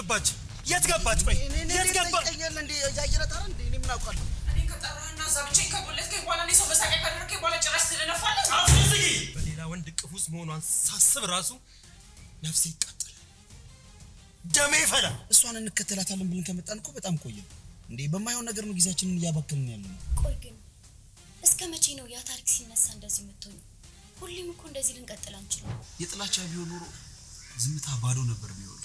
ገባች? የት ገባች? ቆይ የት ገባች? ቀየለ እንዴ ያየረታ እንዴ እኔ ምን አውቃለሁ? እኔ ከጠራህና ዛብቼ ከቦለትከኝ በኋላ እኔ ሰው መሳቂያ ካደረከኝ በኋላ ጭራሽ ትለነፋለህ። አፍዝጊ። በሌላ ወንድ ቅፍ ውስጥ መሆኗን ሳስብ ራሱ ነፍሴ ይቃጠላል፣ ደሜ ይፈላል። እሷን እንከተላታለን ብለን ከመጣን እኮ በጣም ቆየን እንዴ። በማይሆን ነገር ነው ጊዜያችንን እያባከንን ያለነው። ቆይ ግን እስከ መቼ ነው ያ ታሪክ ሲነሳ እንደዚህ የምትሆኚው? ሁሌም እኮ እንደዚህ ልንቀጥል አንችልም። የጥላቻ ቢሆን ኖሮ ዝምታ ባዶ ነበር ቢሆን።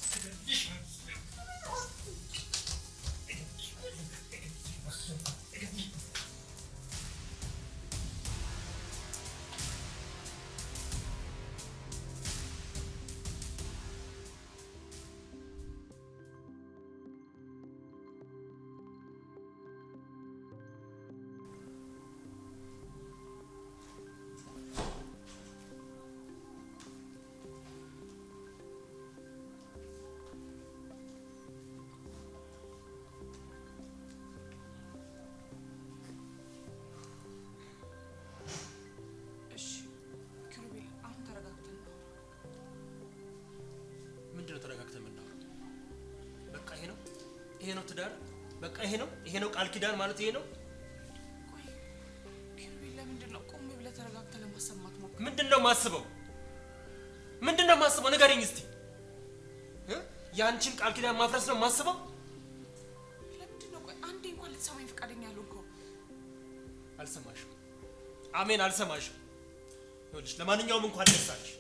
ይሄ ነው ትዳር? በቃ ይሄ ነው ቃል ኪዳን ማለት ይሄ ነው? ቆይ ኪሩቤል ለምንድን ነው ቆም ብለህ ተረጋግተህ ለማሰማት ሞክር? ምንድነው ማስበው? ንገረኝ እስቲ። ያንቺን ቃል ኪዳን ማፍረስ ነው ማስበው? ለምንድን ነው ቆይ አንዴ እንኳን ልትሰማኝ ፈቃደኛ ያልሆንከው? አልሰማሽም? አሜን አልሰማሽም። ይኸውልሽ ለማንኛውም እንኳን ደስ አለሽ።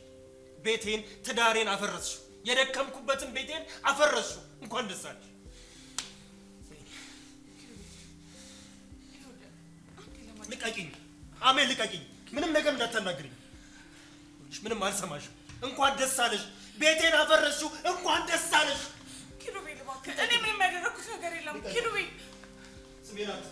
ቤቴን ትዳሬን አፈረስሽው። የደከምኩበትን ቤቴን አፈረስሽው። እንኳን ደስ አለሽ። ልቀቂኝ አሜን፣ ልቀቂኝ። ምንም ነገር እንዳታናግሪኝ። ምንም አልሰማሽም። እንኳን ደስ አለሽ። ቤቴን አፈረስሽው። እንኳን ደስ አለሽ። ኪሩቤል እባክህ፣ እኔ ምንም ያደረኩት ነገር የለም። ኪሩቤል ስሜናት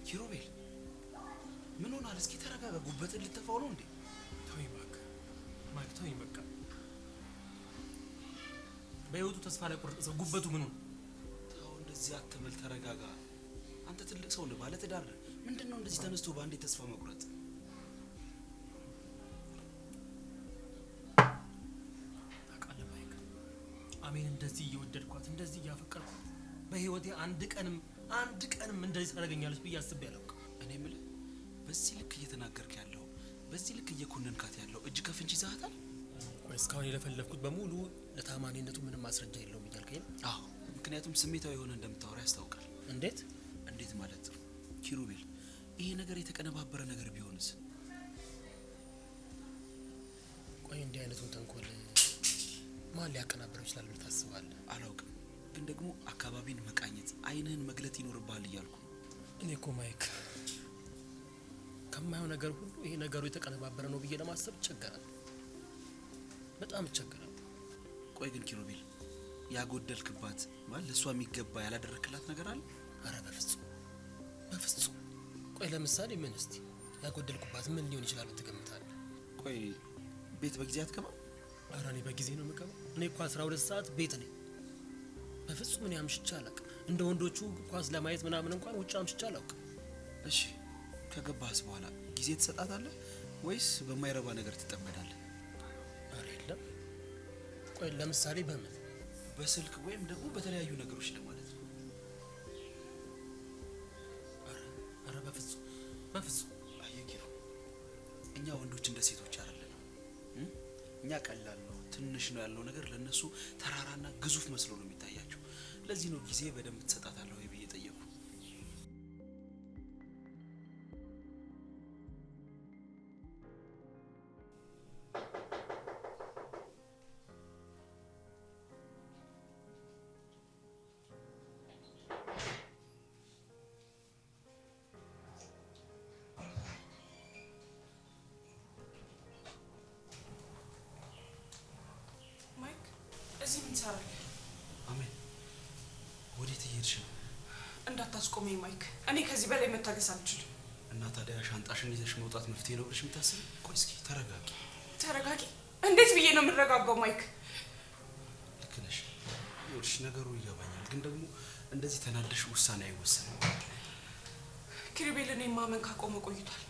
ኪሩቤል ምን ሆናል? እስኪ ተረጋጋ። ጉበትን ልትተፋው ነው እንዴ? ተወኝ እባክህ ማይክ፣ ተወኝ በቃ። በህይወቱ ተስፋ ላይ ቆርጥ ሰው ጉበቱ ምን ሆነ? ተው እንደዚህ አትበል፣ ተረጋጋ። አንተ ትልቅ ሰው ነህ፣ ባለ ትዳር ነህ። ምንድነው እንደዚህ ተነስቶ በአንዴ ተስፋ መቁረጥ? ታውቃለህ ማይክ፣ አሜን እንደዚህ እየወደድኳት እንደዚህ እያፈቀርኳት በህይወቴ አንድ ቀንም እንደዚህ ታደርገኛለች ብዬ አስቤ አላውቅም። እኔ የምልህ በዚህ ልክ እየተናገርክ ያለው፣ በዚህ ልክ እየኮነንካት ያለው እጅ ከፍንጅ ይዛታል? ቆይ እስካሁን የለፈለፍኩት በሙሉ ለታማኝነቱ ምንም ማስረጃ የለውም እያልከኝ ነው? አዎ፣ ምክንያቱም ስሜታዊ የሆነ እንደምታወራ ያስታውቃል። እንዴት ማለት ኪሩቤል፣ ይሄ ነገር የተቀነባበረ ነገር ቢሆንስ? ቆይ እንዲህ አይነቱን ተንኮል ማን ሊያቀናብረው ይችላል ብለህ ታስባለህ? አላውቅም፣ ግን ደግሞ አካባቢን መቃኘት፣ አይንህን መግለጥ ይኖርብሃል እያልኩ። እኔ እኮ ማይክ ከማየው ነገር ሁሉ ይሄ ነገሩ የተቀነባበረ ነው ብዬ ለማሰብ እቸገራለሁ፣ በጣም እቸገራለሁ። ቆይ ግን ኪሩቤል፣ ያጎደልክባት ማለት ለሷ የሚገባ ያላደረክላት ነገር አለ? አረ በፍጹም። ቆይ ለምሳሌ ምን እስቲ ያጎደልኩባት ምን ሊሆን ይችላል ትገምታለህ? ቆይ ቤት በጊዜ አትገባም? አረ እኔ በጊዜ ነው የምገባው። እኔ እኮ 12 ሰዓት ቤት ነኝ። በፍጹም እኔ አምሽቼ አላውቅም። እንደ ወንዶቹ ኳስ ለማየት ምናምን እንኳን ውጭ አምሽቼ አላውቅም። እሺ ከገባህስ በኋላ ጊዜ ትሰጣታለህ ወይስ በማይረባ ነገር ትጠመዳለህ? አረ የለም። ቆይ ለምሳሌ በምን? በስልክ ወይም ደግሞ በተለያዩ ነገሮች ለማለት ነው። አረ በፍጹም። አየኪሩ፣ እኛ ወንዶች እንደ ሴቶች አይደለንም። እኛ ቀላል ነው ትንሽ ነው ያለው ነገር ለነሱ ተራራና ግዙፍ መስሎ ነው የሚታያቸው። ለዚህ ነው ጊዜ በደንብ ትሰጣታለህ ወይ ብዬ ጠየቁ። ትሰራለህ? አሜን። ወዴት እየሄድሽ ነው? እንዳታስቆመኝ ማይክ። እኔ ከዚህ በላይ መታገስ አልችልም። እና ታዲያ ሻንጣሽን ይዘሽ መውጣት መፍትሄ ነው ብለሽ የምታስብ? ቆይ እስኪ ተረጋጊ። ተረጋጊ? እንዴት ብዬ ነው የምረጋጋው ማይክ? ልክ ነሽ። ይኸውልሽ ነገሩ ይገባኛል፣ ግን ደግሞ እንደዚህ ተናደሽ ውሳኔ አይወሰንም። ኪሩቤል እኔን ማመን ካቆመ ቆይቷል።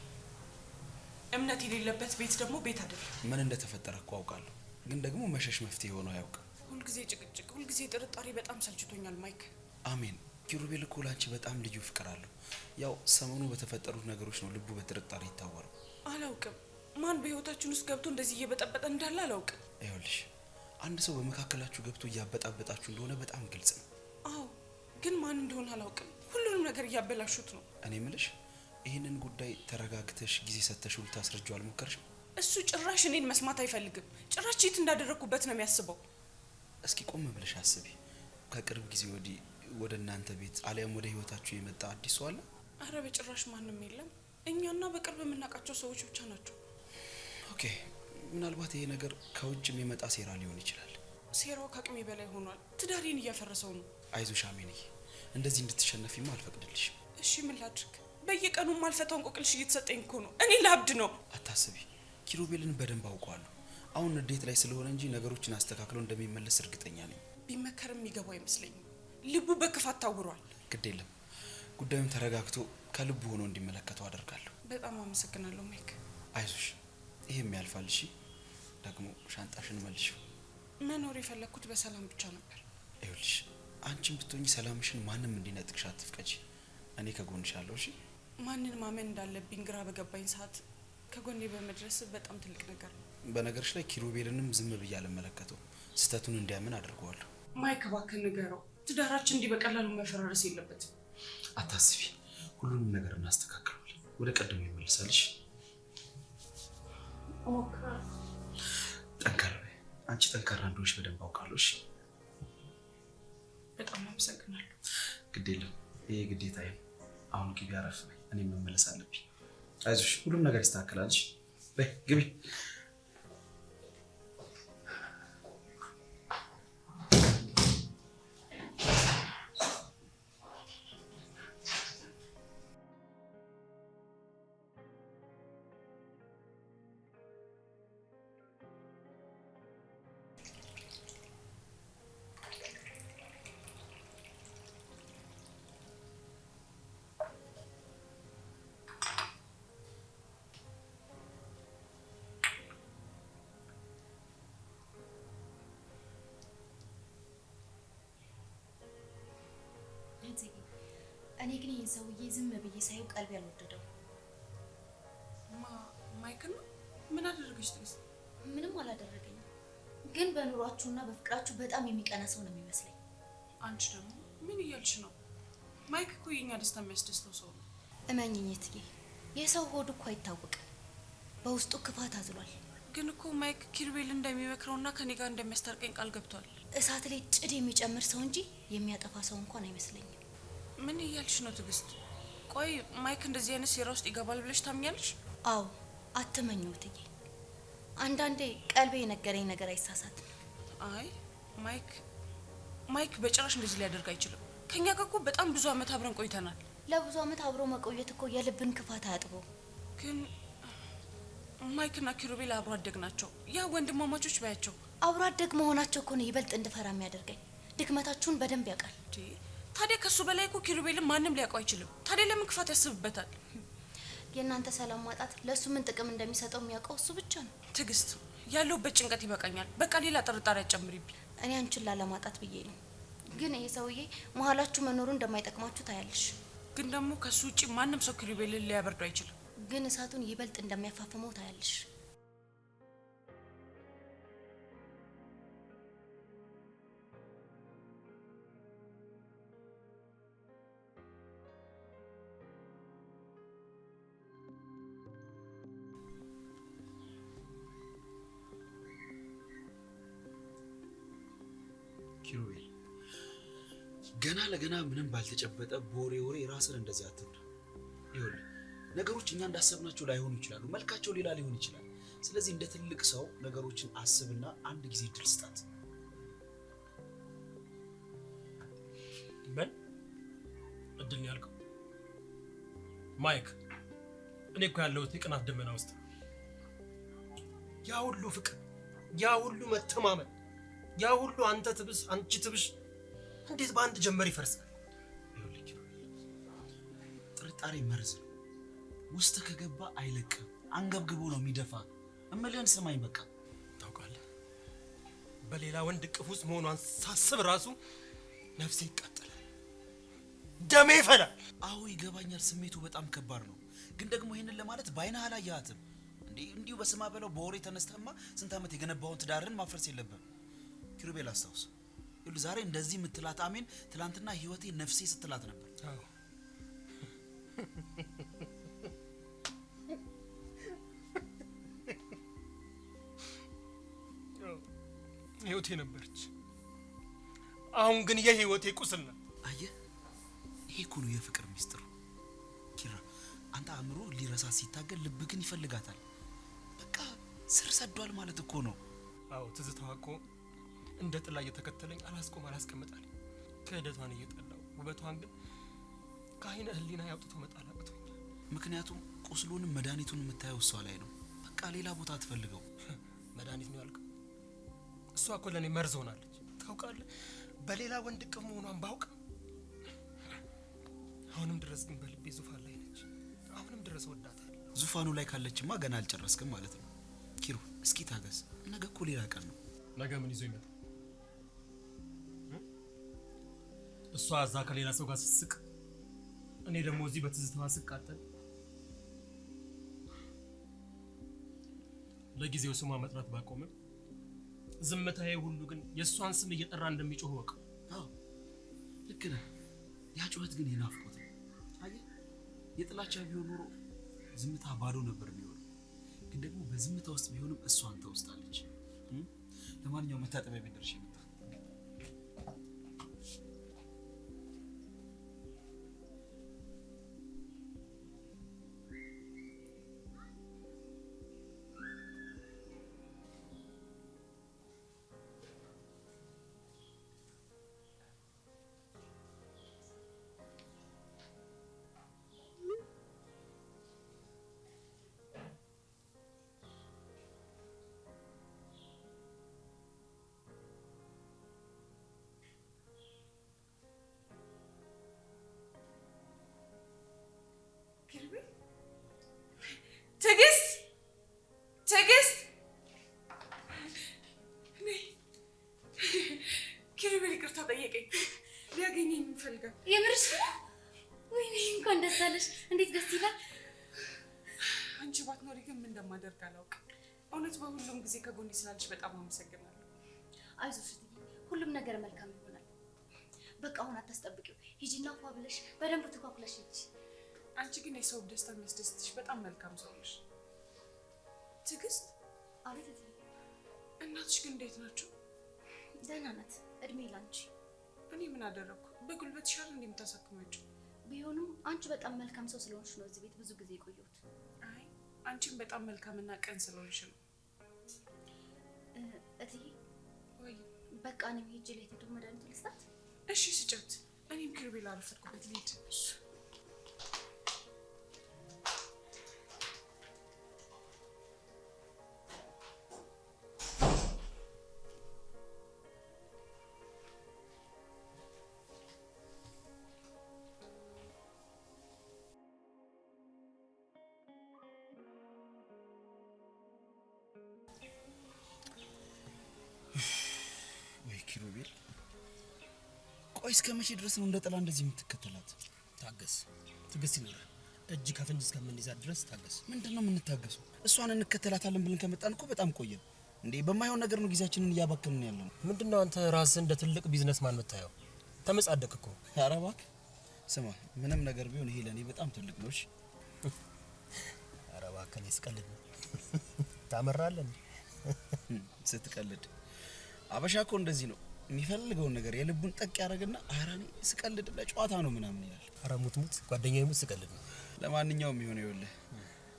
እምነት የሌለበት ቤት ደግሞ ቤት አይደለም። ምን እንደተፈጠረ እኮ አውቃለሁ፣ ግን ደግሞ መሸሽ መፍትሄ ሆኖ አያውቅም። ሁልጊዜ ጭቅጭቅ፣ ሁልጊዜ ጥርጣሬ በጣም ሰልችቶኛል ማይክ። አሜን። ኪሩቤል እኮ ላንቺ በጣም ልዩ ፍቅር አለው። ያው ሰሞኑ በተፈጠሩት ነገሮች ነው ልቡ በጥርጣሬ ይታወረው። አላውቅም ማን በህይወታችን ውስጥ ገብቶ እንደዚህ እየበጠበጠ እንዳለ አላውቅም። ይኸውልሽ አንድ ሰው በመካከላችሁ ገብቶ እያበጣበጣችሁ እንደሆነ በጣም ግልጽ ነው። አዎ፣ ግን ማን እንደሆነ አላውቅም። ሁሉንም ነገር እያበላሹት ነው። እኔ ምልሽ ይህንን ጉዳይ ተረጋግተሽ ጊዜ ሰተሽው ልታስረጂው አልሞከርሽም? እሱ ጭራሽ እኔን መስማት አይፈልግም። ጭራሽ የት እንዳደረግኩበት ነው የሚያስበው። እስኪ ቆም ብለሽ አስቢ። ከቅርብ ጊዜ ወዲህ ወደ እናንተ ቤት አሊያም ወደ ህይወታችሁ የመጣ አዲስ ሰው አለ? አረ በጭራሽ ማንም የለም። እኛና በቅርብ የምናውቃቸው ሰዎች ብቻ ናቸው። ኦኬ፣ ምናልባት ይሄ ነገር ከውጭ የሚመጣ ሴራ ሊሆን ይችላል። ሴራው ከአቅሜ በላይ ሆኗል። ትዳሬን እያፈረሰው ነው። አይዞሽ አሜንዬ፣ እንደዚህ እንድትሸነፊማ አልፈቅድልሽም። እሺ ምን ላድርግ? በየቀኑ ማልፈታውን እንቆቅልሽ እየተሰጠኝ እኮ ነው። እኔ ላብድ ነው። አታስቢ፣ ኪሩቤልን በደንብ አውቀዋለሁ። አሁን ንዴት ላይ ስለሆነ እንጂ ነገሮችን አስተካክሎ እንደሚመለስ እርግጠኛ ነኝ። ቢመከርም የሚገባው አይመስለኝም። ልቡ በክፋት ታውሯል። ግድ የለም፣ ጉዳዩን ተረጋግቶ ከልቡ ሆኖ እንዲመለከተው አደርጋለሁ። በጣም አመሰግናለሁ ማይክ። አይዞሽ፣ ይሄም ያልፋል። እሺ፣ ደግሞ ሻንጣሽን መልሽው። መኖር የፈለግኩት በሰላም ብቻ ነበር። ይኸውልሽ አንቺን ብትሆኚ ሰላምሽን ማንም እንዲነጥቅሽ አትፍቀጂ። እኔ ከጎንሽ አለሁ። እሺ፣ ማንን ማመን እንዳለብኝ ግራ በገባኝ ሰዓት ከጎኔ በመድረስ በጣም ትልቅ ነገር ነው። በነገርሽ ላይ ኪሩቤልንም ዝም ብዬ አልመለከተው፣ ስህተቱን እንዲያምን አድርገዋለሁ። ማይክ እባክህ ንገረው፣ ትዳራችን እንዲህ በቀላሉ መፈራረስ የለበትም። አታስቢ፣ ሁሉንም ነገር እናስተካክለዋለን። ወደ ቀደሙ ይመልሳልሽ። ጠንካራ በይ። አንቺ ጠንካራ እንደሆንሽ በደንብ አውቃለሁ። እሺ፣ በጣም አመሰግናለሁ። ግድ የለም፣ ይሄ ግዴታዬ ነው። አሁን ግቢ፣ አረፍ በይ። እኔ መመለስ አለብኝ። አይዞሽ፣ ሁሉም ነገር ይስተካከላል። እሺ፣ በይ ግቢ። እኔ ግን ይህን ሰውዬ ዝም ብዬ ሳየው ቀልብ ያልወደደው። ማይክ ነው? ምን አደረገች ትዕግስት? ምንም አላደረገኝም፣ ግን በኑሯችሁና በፍቅራችሁ በጣም የሚቀና ሰው ነው የሚመስለኝ። አንቺ ደግሞ ምን እያልሽ ነው? ማይክ እኮ የኛ ደስታ የሚያስደስተው ሰው ነው። እመኝኝ እትዬ፣ የሰው ሆድ እኮ አይታወቅም፣ በውስጡ ክፋት አዝሏል። ግን እኮ ማይክ ኪሩቤል እንደሚመክረውና ከኔ ጋር እንደሚያስታርቀኝ ቃል ገብቷል። እሳት ላይ ጭድ የሚጨምር ሰው እንጂ የሚያጠፋ ሰው እንኳን አይመስለኝም። ምን እያልሽ ነው ትዕግስት? ቆይ ማይክ እንደዚህ አይነት ሴራ ውስጥ ይገባል ብለሽ ታምኛለሽ? አዎ፣ አትመኝው እትዬ። አንዳንዴ ቀልቤ የነገረኝ ነገር አይሳሳትም። አይ ማይክ በጭራሽ እንደዚህ ሊያደርግ አይችልም። ከኛ ጋር እኮ በጣም ብዙ አመት አብረን ቆይተናል። ለብዙ አመት አብሮ መቆየት እኮ የልብን ክፋት አያጥበው። ግን ማይክና ኪሩቤል አብሮ አደግ ናቸው። ያ ወንድማማቾች ባያቸው። አብሮ አደግ መሆናቸው እኮ ነው ይበልጥ እንድፈራ የሚያደርገኝ። ድክመታችሁን በደንብ ያውቃል። ታዲያ ከሱ በላይ እኮ ኪሩቤልን ማንም ሊያውቀው አይችልም። ታዲያ ለምን ክፋት ያስብበታል? የእናንተ ሰላም ማጣት ለሱ ምን ጥቅም እንደሚሰጠው የሚያውቀው እሱ ብቻ ነው። ትዕግስት፣ ያለውበት ጭንቀት ይበቃኛል። በቃ ሌላ ጥርጣሬ አጨምሪብኝ። እኔ አንቺን ላለማጣት ብዬ ነው። ግን ይሄ ሰውዬ መሀላችሁ መኖሩ እንደማይጠቅማችሁ ታያለሽ። ግን ደግሞ ከሱ ውጪ ማንም ሰው ኪሩቤልን ሊያበርዱ አይችልም። ግን እሳቱን ይበልጥ እንደሚያፋፍመው ታያለሽ። ኪሩቤል፣ ገና ለገና ምንም ባልተጨበጠ ወሬ ራስን እንደዚህ አትብዳ። ይኸውልህ ነገሮች እኛ እንዳሰብናቸው ላይሆኑ ይችላሉ፣ መልካቸው ሌላ ሊሆን ይችላል። ስለዚህ እንደ ትልቅ ሰው ነገሮችን አስብና አንድ ጊዜ ድል ስጣት። ምን እድል ነው ያልከው? ማይክ እኔ እኮ ያለሁት የቅናት ደመና ውስጥ ያ ሁሉ ፍቅር፣ ያ ሁሉ መተማመን፣ ያ ሁሉ አንተ ትብስ አንቺ ትብሽ እንዴት በአንድ ጀመር ይፈርሳል? ጥርጣሬ መርዝ ነው። ውስጥ ከገባ አይለቅም፣ አንገብግቦ ነው የሚደፋ። እምልህን ስማኝ በቃ። ታውቃለህ በሌላ ወንድ እቅፍ ውስጥ መሆኗን ሳስብ ራሱ ነፍሴ ይቃጠላል፣ ደሜ ይፈላል። አዎ ይገባኛል፣ ስሜቱ በጣም ከባድ ነው። ግን ደግሞ ይሄንን ለማለት በአይነህ አላየሃትም እንዴ? እንዲሁ በስማ በለው በወሬ ተነስተህማ ስንት ዓመት የገነባውን ትዳርን ማፍረስ የለብህም። ኪሩቤል አስታውስ፣ ይኸውልህ ዛሬ እንደዚህ የምትላት አሜን ትላንትና ህይወቴ ነፍሴ ስትላት ነበር። አዎ ህይወቴ ነበረች፣ አሁን ግን የህይወቴ ቁስል ነው። አየህ ይሄ እኮ ነው የፍቅር ሚስጥር ኪራ። አንተ አእምሮ ሊረሳ ሲታገል ልብ ግን ይፈልጋታል። በቃ ስር ሰዷል ማለት እኮ ነው። አዎ ትዝታዋ እኮ እንደ ጥላ እየተከተለኝ አላስቀምጣለኝ። ክህደቷን እየጠላው ውበቷን ግን ከአይነ ህሊና ያውጥቶ መጣል አቅቶኛል። ምክንያቱም ቁስሉንም መድኃኒቱን የምታየው እሷ ላይ ነው። በቃ ሌላ ቦታ አትፈልገው። መድኃኒት ነው ያልከው? እሷ እኮ ለእኔ መርዝ ሆናለች። ታውቃለህ በሌላ ወንድ እቅፍ መሆኗን ባውቅ አሁንም ድረስ ግን በልቤ ዙፋን ላይ ነች። አሁንም ድረስ ወዳታለሁ። ዙፋኑ ላይ ካለችማ ገና አልጨረስክም ማለት ነው። ኪሩ እስኪ ታገስ፣ ነገ እኮ ሌላ ቀን ነው። ነገ ምን ይዞ ይመጣል? እሷ እዛ ከሌላ ሰው ጋር ስትስቅ፣ እኔ ደግሞ እዚህ በትዝታዋ ስቃጠል። ለጊዜው ስሟ መጥራት ባቆምም ዝምታዬ ሁሉ ግን የእሷን ስም እየጠራ እንደሚጮህ ወቅ። አዎ ልክ ነህ። ያ ጩኸት ግን የናፍቆት ነው። አየህ የጥላቻ ቢሆን ኖሮ ዝምታ ባዶ ነበር የሚሆነው። ግን ደግሞ በዝምታ ውስጥ ቢሆንም እሷ አንተ ውስጥ አለች። ለማንኛውም መታጠቢያ ቤት ደርሼ መጣሁ። ትዕግስት ኪሩቤል ይቅርታ ጠየቀኝ። ሊያገኘኝ ይፈልጋል። የምርሽ ነው? ወይኔ እንኳን ደስ አለሽ። እንዴት ደስ ይላል። አንቺ ባትኖሪ ግን ምን እንደማደርግ አላውቅም። እውነት በሁሉም ጊዜ ከጎኔ ስላለሽ በጣም አመሰግናለሁ። አይዞሽ እትዬ፣ ሁሉም ነገር መልካም ይሆናል። በቃ አሁን አታስጠብቂው። ሂጂና ፏ ብለሽ በደንብ ተኳኩለሽ ሂጂ። አንቺ ግን የሰው ደስታ የሚያስደስትሽ በጣም መልካም ሰው ነሽ። ትዕግስት። አቤት እትዬ። እናትሽ ግን እንዴት ናቸው? ደህና ናት። እድሜ ላንቺ። እኔ ምን አደረግኩ? በጉልበት ሻል እንደምታሳክማቸው። ቢሆንም አንቺ በጣም መልካም ሰው ስለሆንሽ ነው እዚህ ቤት ብዙ ጊዜ የቆየሁት። አይ አንቺም በጣም መልካምና ቀን ስለሆንሽ ነው። እትዬ ወይ በቃ እኔም ሄጄ ለቴቱ መድኃኒቱ ልስጣት። እሺ ስጫት። እኔም ኪሩቤል አረፈድኩበት ልሂድ። ወይ ኪሩቤል፣ ቆይ እስከ መቼ ድረስ ነው እንደ ጥላ እንደዚህ የምትከተላት? ታገስ፣ ትዕግስት ይኖራል። እጅ ከፍንጅ እስከምንይዛት ድረስ ታገስ። ምንድነው የምንታገሰው? እሷን እንከተላታለን ብለን ከመጣን እኮ በጣም ቆየን እንዴ። በማይሆን ነገር ነው ጊዜያችንን እያባከንን ያለነው። ምንድነው አንተ ራስህ እንደ ትልቅ ቢዝነስማን የምታየው? ተመጻደቅ እኮ። ኧረ እባክህ ስማ፣ ምንም ነገር ቢሆን ይሄ ለኔ በጣም ትልቅ ነው። እሺ ኧረ እባክህ እኔ ስቀልድ ነው። ታመራለህ ስትቀልድ። አበሻ እኮ እንደዚህ ነው የሚፈልገውን ነገር የልቡን ጠቅ ያደርግና አራኔ ስቀልድ ለጨዋታ ነው ምናምን ይላል። ኧረ ሙት ጓደኛዬ ሙት ስቀልድ ነው። ለማንኛውም ይሆነ ይኸውልህ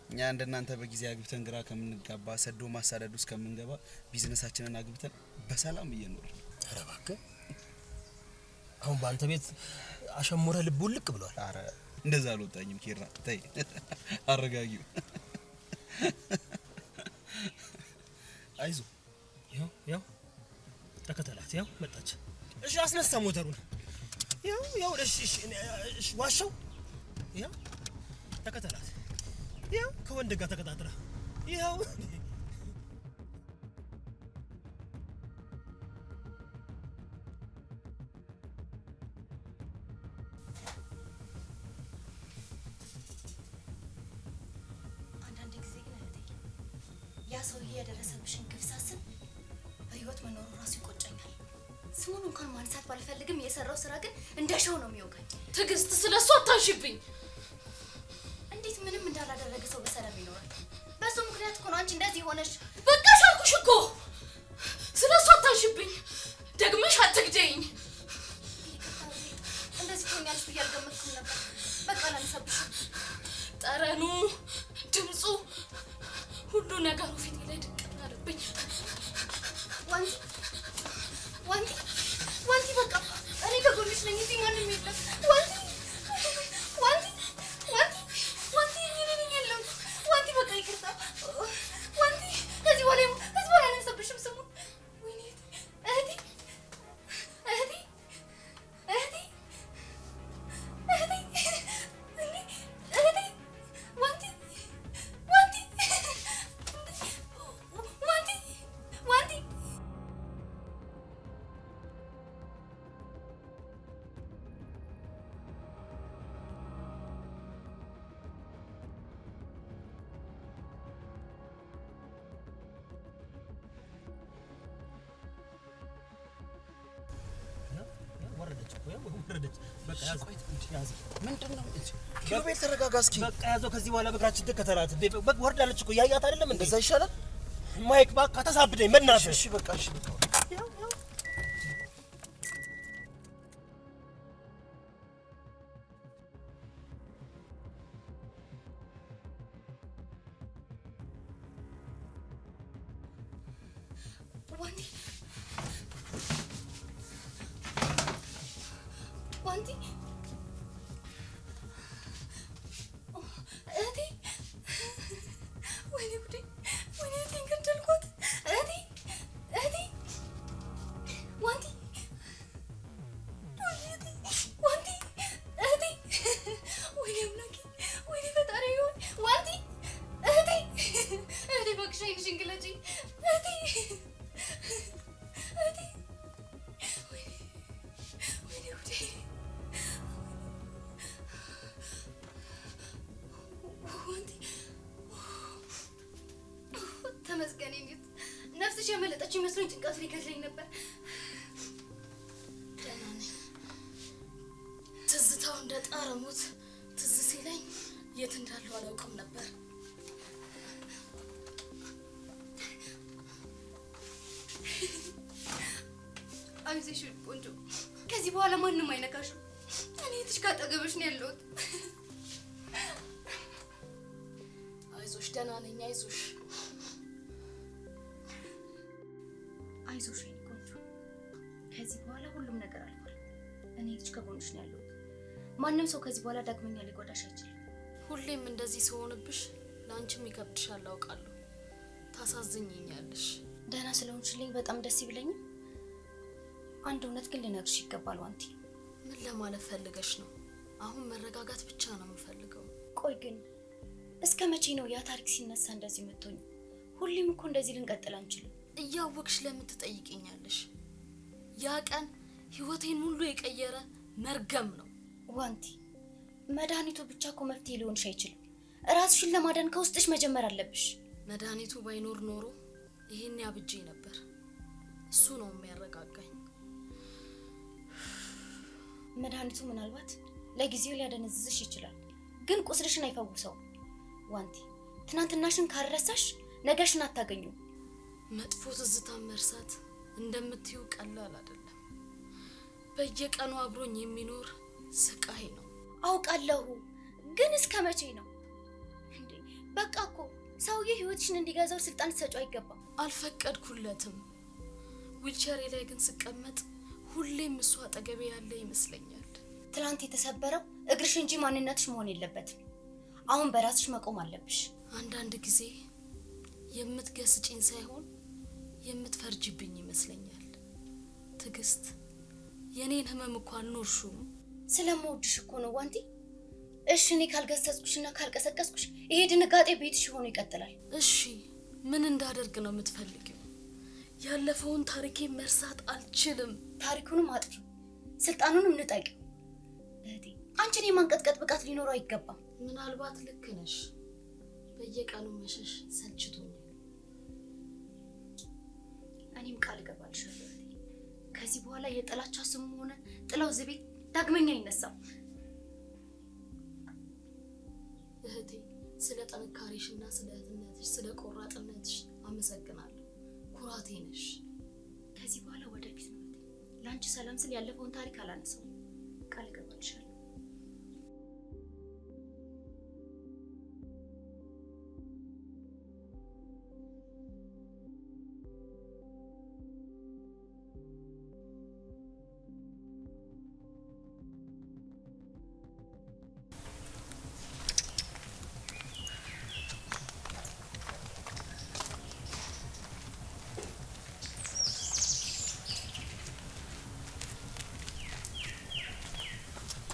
እኛ እንደናንተ በጊዜ አግብተን ግራ ከምንጋባ ሰዶ ማሳደድ ውስጥ ከምንገባ ቢዝነሳችንን አግብተን በሰላም እየኖርን። ኧረ እባክህ አሁን በአንተ ቤት አሸሙረ ልብ ውልቅ ብሏል። አረ እንደዛ አልወጣኝም ኪራ ተይ አረጋጊው አይዞ ያው ተከተላት ያው መጣች እሺ አስነሳ ሞተሩን ያው እሺ ዋሻው ያው ተከተላት ያው ከወንድ ጋር ተቀጣጥራ ያው ያ ሰውዬ ያደረሰብሽን ግፍ ሳስብ በህይወት መኖሩ ራሱ ይቆጨኛል። ስሙን እንኳን ማንሳት ባልፈልግም የሰራው ስራ ግን እንደሻው ነው የሚወጋኝ። ትዕግስት ስለሱ አታሽብኝ። እንዴት ምንም እንዳላደረገ ሰው በሰላም ይኖራል? በሱ ምክንያት እኮ ነው አንቺ እንደዚህ ሆነሽ። በቃ ሻልኩሽ እኮ ስለሱ አታሽብኝ። ደግመሽ አትግደኝ። እንደዚህ ትሆኛለሽ ብዬ አልገመትኩም ነበር። በቃ ላንሳብሽ። ጠረኑ፣ ድምፁ፣ ሁሉ ነገሩ ፊቴ ላይ ድቅን አለብኝ። ዋንቲ በቃ እኔ ከጎንሽ ነኝ። እዚህ ማንም የለም። ዋንቲ እኔ ነኝ የለም። ዋንቲ በቃ ይቅርታ። ዋንቲ ከዚህ በኋላ አላነሳብሽም ስሙን። ወይኔ እህቴ ወረደች በቃ ያዝ ምንድነው እንዴ ኪሩቤል ተረጋጋ እስኪ በቃ ያዘው ከዚህ በኋላ በእግራችን ተከተላት በቃ ወርዳለች እኮ ያያት አይደለም እንደዛ ይሻላል ማይክ በቃ ተሳብደኝ በእናትህ እሺ በቃ ያው ዋንቲ እህቴ ወይኔ ጉዴ ወይኔ እህቴን ገደልኳት እህቴ ዋንቲ እህቴ ወይኔ አምላኬ ወይኔ ፈጣሪ ዋንቲ እህቴ እባክሽ ዓይንሽን ግለጪ እህቴ ወይኔ ጉዴ ተመስገን እንዴት ነፍስሽ ያመለጠች መስሎኝ ጭንቀት ሊገድለኝ ነበር። ደህና ነኝ። ትዝታው እንደ ጣረ ሞት ትዝ ሲለኝ የት እንዳለው አላውቅም ነበር። አይዞሽ ቆንጆ፣ ከዚህ በኋላ ማንም አይነካሽም። እኔ እህትሽ ካጠገብሽ ነው ያለሁት። አይዞሽ ደህና ነኝ። አይዞሽ የኔ ቆንጆ፣ ከዚህ በኋላ ሁሉም ነገር አልፏል። እኔ እህትሽ ከጎንሽ ነው ያለሁት። ማንም ሰው ከዚህ በኋላ ዳግመኛ ሊጎዳሽ አይችልም። ሁሌም እንደዚህ ስሆንብሽ ለአንቺም ይከብድሻል አውቃለሁ። ታሳዝኝኛለሽ። ደህና ስለሆንሽልኝ በጣም ደስ ይብለኝም። አንድ እውነት ግን ልነግርሽ ይገባል ዋንቲ። ምን ለማለት ፈልገሽ ነው? አሁን መረጋጋት ብቻ ነው የምፈልገው። ቆይ ግን እስከ መቼ ነው ያ ታሪክ ሲነሳ እንደዚህ የምትሆኝ? ሁሌም እኮ እንደዚህ ልንቀጥል አንችልም። እያወቅሽ ለምን ትጠይቂኛለሽ? ያ ቀን ህይወቴን ሁሉ የቀየረ መርገም ነው ዋንቲ። መድኃኒቱ ብቻ እኮ መፍትሄ ሊሆንሽ አይችልም። ራስሽን ለማዳን ከውስጥሽ መጀመር አለብሽ። መድኃኒቱ ባይኖር ኖሮ ይሄን ያብጄ ነበር። እሱ ነው የሚያረጋጋኝ። መድኃኒቱ ምናልባት ለጊዜው ሊያደነዝዝሽ ይችላል፣ ግን ቁስልሽን አይፈውሰውም ዋንቲ። ትናንትናሽን ካልረሳሽ ነገሽን አታገኙ። መጥፎ ትዝታን መርሳት እንደምትዩ ቀላል አይደለም። በየቀኑ አብሮኝ የሚኖር ስቃይ ነው። አውቃለሁ፣ ግን እስከ መቼ ነው እንዴ? በቃ እኮ ሰውዬ ህይወትሽን እንዲገዛው ስልጣን ሰጪው አይገባም። አልፈቀድኩለትም። ዊልቸሬ ላይ ግን ስቀመጥ ሁሌም እሱ አጠገቤ ያለ ይመስለኛል። ትላንት የተሰበረው እግርሽ እንጂ ማንነትሽ መሆን የለበትም። አሁን በራስሽ መቆም አለብሽ። አንዳንድ ጊዜ የምትገስጪኝ ሳይሆን የምትፈርጅብኝ ይመስለኛል። ትዕግስት፣ የኔን ህመም እንኳን ኖርሹም። ስለምወድሽ እኮ ነው ዋንቲ። እሺ እኔ ካልገሰጽኩሽና ካልቀሰቀስኩሽ ይሄ ድንጋጤ ቤትሽ ሆኖ ይቀጥላል። እሺ ምን እንዳደርግ ነው የምትፈልጊው? ያለፈውን ታሪኬ መርሳት አልችልም። ታሪኩንም አጥፊው፣ ስልጣኑንም ንጠቂው። እህቴ አንቺን የማንቀጥቀጥ ብቃት ሊኖረው አይገባም። ምናልባት ልክ ነሽ። በየቀኑ መሸሽ ሰልችቶኛል። እኔም ቃል እገባልሻለሁ እህቴ፣ ከዚህ በኋላ የጥላቻ ስሙ ሆነ ጥላው እዚህ ቤት ዳግመኛ አይነሳም። እህቴ ስለ ጥንካሬሽና ስለ እህትነትሽ፣ ስለ ቆራጥነትሽ አመሰግናለሁ። ኩራቴ ነሽ። ከዚህ በኋላ ወደፊት ነው እህቴ። ለአንቺ ሰላም ስል ያለፈውን ታሪክ አላነሳውም። ቃል እገባልሻለሁ።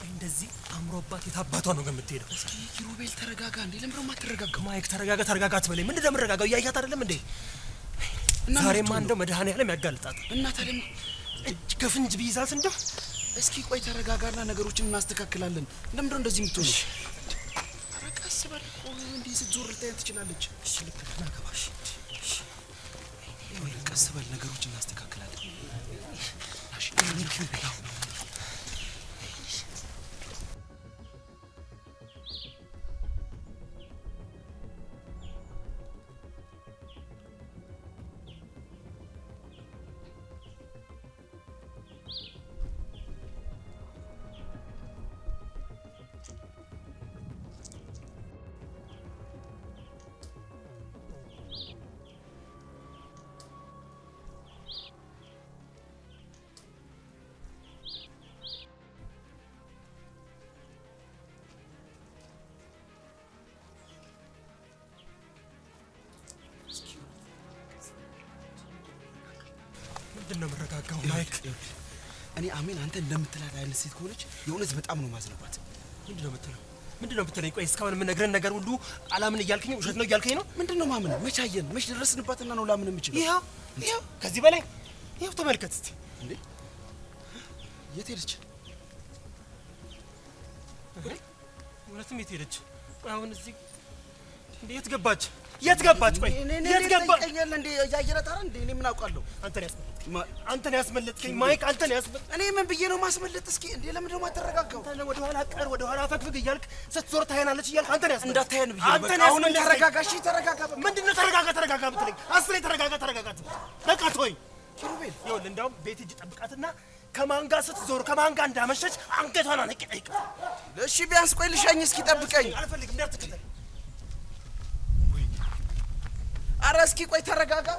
እንደዚህ አምሮባት የታባቷ ነው የምትሄደው? እስኪ ኪሩቤል ተረጋጋ እንዴ! ለምን ነው የማትረጋጋው? ማይክ ተረጋጋ አትበለኝ። ምንድን ነው የምረጋጋው? እያያት አይደለም እንዴ? ዛሬማ እንደው መድኃኒዓለም ያጋልጣት። እና ታዲያ እጅ ከፍንጅ ቢይዛት እንደው። እስኪ ቆይ ተረጋጋና ነገሮችን እናስተካክላለን። ለምን ነው እንደዚህ የምትሆነው? ኧረ ቀስ በል እኮ እንዴ! ስትዞር ልታያት ትችላለች። እሺ ልክ ነህ ገባሽ? እሺ ቀስ በል ነገሮችን እናስተካክላለን። እሺ ኪሩቤል ምንድነው የምረጋጋው? ማይክ እኔ አሜን አንተ እንደምትላት አይነት ሴት ከሆነች የእውነት በጣም ነው ማዝነባት። ምንድነው የምትለኝ? ቆይ እስካሁን የምነግረን ነገር ሁሉ አላምን እያልከኝ ውሸት ነው እያልከኝ ነው? ምንድነው ማምን? መች አየን? መች ደረስንባትና ነው ላምን የምችለው? ይኸው ከዚህ በላይ ይኸው ተመልከት እስቲ። እንዴ የት ሄደች? እውነትም የት ሄደች? ቆይ አሁን እዚህ እንዴ የት ገባች? የት ገባች? ቆይ የት ገባች? ቀየለ እንዴ ያየራት አይደል እንዴ? እኔ ምን አውቃለሁ? አንተን ያስመለጥከኝ ማይክ፣ አንተን ያስመለጥ። እኔ ምን ብዬ ነው ማስመለጥ? እስኪ እንዴ ለምን ነው ማተረጋጋው? አንተ ወደ ኋላ ቀር ወደ ኋላ ፈግፍግ እያልክ ስትዞር ታየናለች እያልክ አንተን ያስመለጥ። እንዳታየን ብዬ አንተን አሁን ተረጋጋ። እሺ ተረጋጋ። ምንድነው ተረጋጋ ብትለኝ? አስሬ ተረጋጋ። በቃ ተወኝ ኪሩቤል። ይኸውልህ እንደውም ቤት ሂጅ ጠብቃትና ከማን ጋር ስትዞር ከማን ጋር እንዳመሸች አንገቷን አነቄ ጠይቅ። እሺ ቢያንስ ቆይ ልሸኝ እስኪ ጠብቀኝ። አልፈልግም እንዳትከተል። ኧረ እስኪ ቆይ ተረጋጋ።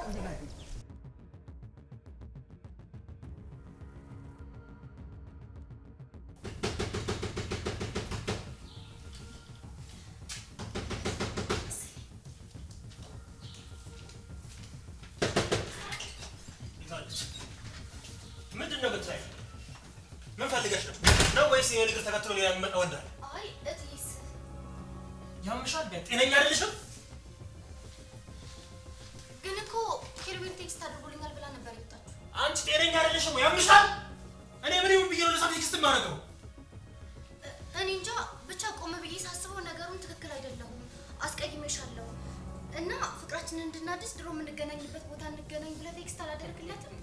ምንድነው ብታይ? ምን ፈልገሽ ነው ወይስ የኔ ነገር ተከትሎ ሌላ የሚመጣ ወንድ አለ? አይ እትይስ ያምሻል? ጤነኛ አይደለሽም? ግን እኮ ኪሩቤል ቴክስት አድርጎልኛል ብላ ነበር የወጣችው። አንቺ ጤነኛ አይደለሽም? ያምሻል? እኔ ምን ይሁን ብዬ ነው ለሰው ቴክስት የማደርገው? እኔ እንጃ ብቻ ቆም ብዬ ሳስበው ነገሩን ትክክል አይደለሁም። አስቀይሜሻለሁ እና ፍቅራችንን እንድናድስ ድሮ የምንገናኝበት ቦታ እንገናኝ ብለህ ቴክስት አላደርግለትም?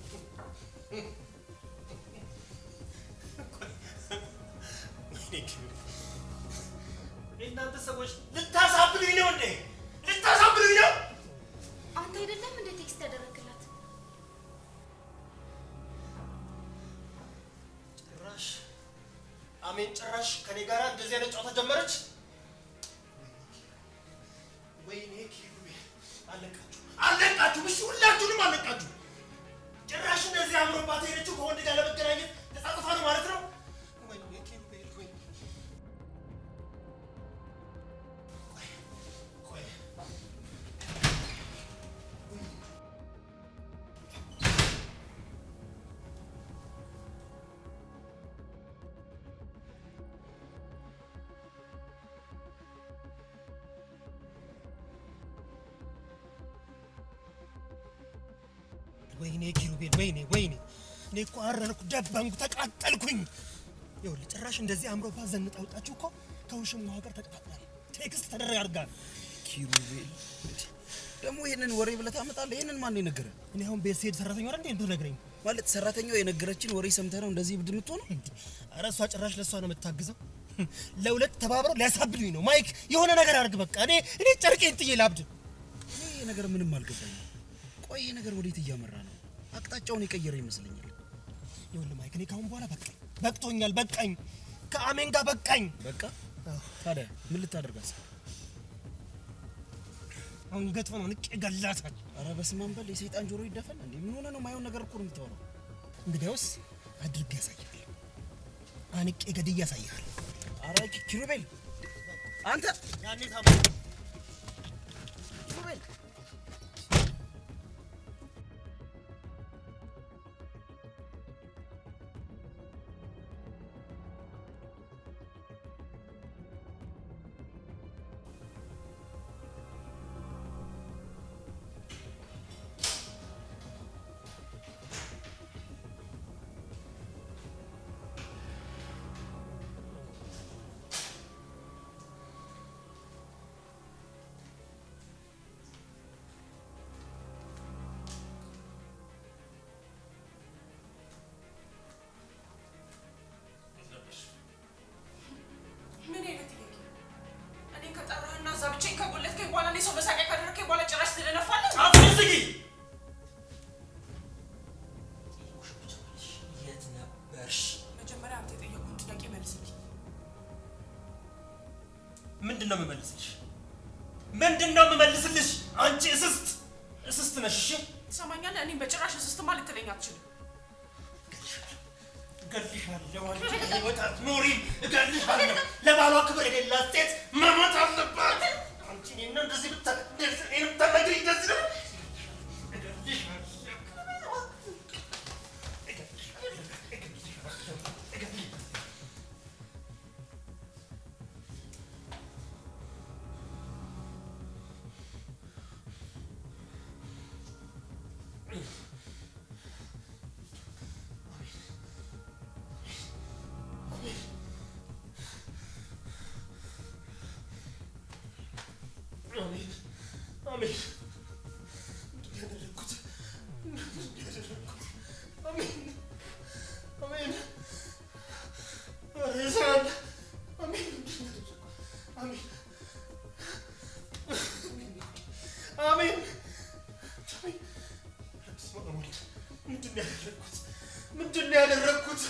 እናንተ ሰዎች ልታሳብሉኝ ነው እንዴ? ልታሳብሉኝ ነው? አንተ አይደለም እንደ ቴክስት ያደረግላት? ጭራሽ አሜን፣ ጭራሽ ከኔ ጋር እንደዚህ አይነት ጨዋታ ጀመረች። ወይኔ ኪሩቤል፣ አለቃችሁ! እሺ ሁላችሁንም አለቃችሁ! ጭራሽ እንደዚህ አምሮባት ሄደችው ከወንድ ጋር ለመገናኘት ተጻጽፋ ነው ማለት ነው። ወይኔ ኪሩቤል ወይኔ ወይኔ ኪሩቤል ወይኔ እኔ እኮ አረርኩ ደበንኩ ተቃጠልኩኝ። ይኸውልህ ጭራሽ እንደዚህ አምሮባት ዘንጣ ወጣችሁ እኮ ከውሽማዋ ጋር ተቀጣጣል ቴክስት ተደረጋጋ። ኪሩቤል ደግሞ ይሄንን ወሬ ብለህ ታመጣለህ? ይሄንን ማን የነገረህ? እኔ አሁን ቤት ስሄድ ሰራተኛው አይደል እንዴ ነግረኝ ማለት ሰራተኛው የነገረችን ወሬ ሰምተህ ነው እንደዚህ ብድ የምትሆነው? ኧረ እሷ ጭራሽ ለእሷ ነው የምታግዘው። ለሁለት ተባብረው ሊያሳብዱኝ ነው። ማይክ የሆነ ነገር አድርግ በቃ እኔ ጨርቄን ጥዬ ላብድ። ይሄ ነገር ምንም አልገባኝም። ቆይ ይሄ ነገር ወዴት እያመራ ነው? አቅጣጫውን የቀየረ ይመስለኛል። ይኸውልህ ማይክ እኔ ካሁን በኋላ በቅቶኛል። በቃኝ ከአሜን ጋር በቃኝ። በቃ ታዲያ ምን ልታደርግ አሰብክ? አንገቷን አንቄ ገላታል። ኧረ በስመ አብ በል የሰይጣን ጆሮ ይደፈን እንዴ! ምን ሆነ ነው? ማይሆን ነገር እኮ ነው የምታወራው። እንግዲያውስ አድርጌ ያሳያል። አንቄ ገድዬ ያሳያል። ኧረ ኪሩቤል አንተ ያኔ ኪሩቤል ምንድነው የምመልስልሽ? አንቺ እስስት ነሽ። እሺ ትሰማኛለህ? እኔም በጭራሽ እስስት ማለት ልትለኝ አትችልም። እገልሻለሁ። አንቺ ህይወት አትኖሪም። እገልሻለሁ። ለባሏ ክብር የሌላት ሴት መሞት አለባት። አንቺ እኔን እንደዚህ ብታናግሪኝ እንደዚህ ነው። አሜን ያደረኩት አሜን አሬሳን አሜን አሜን አሜን ምንድን ነው ያደረኩት?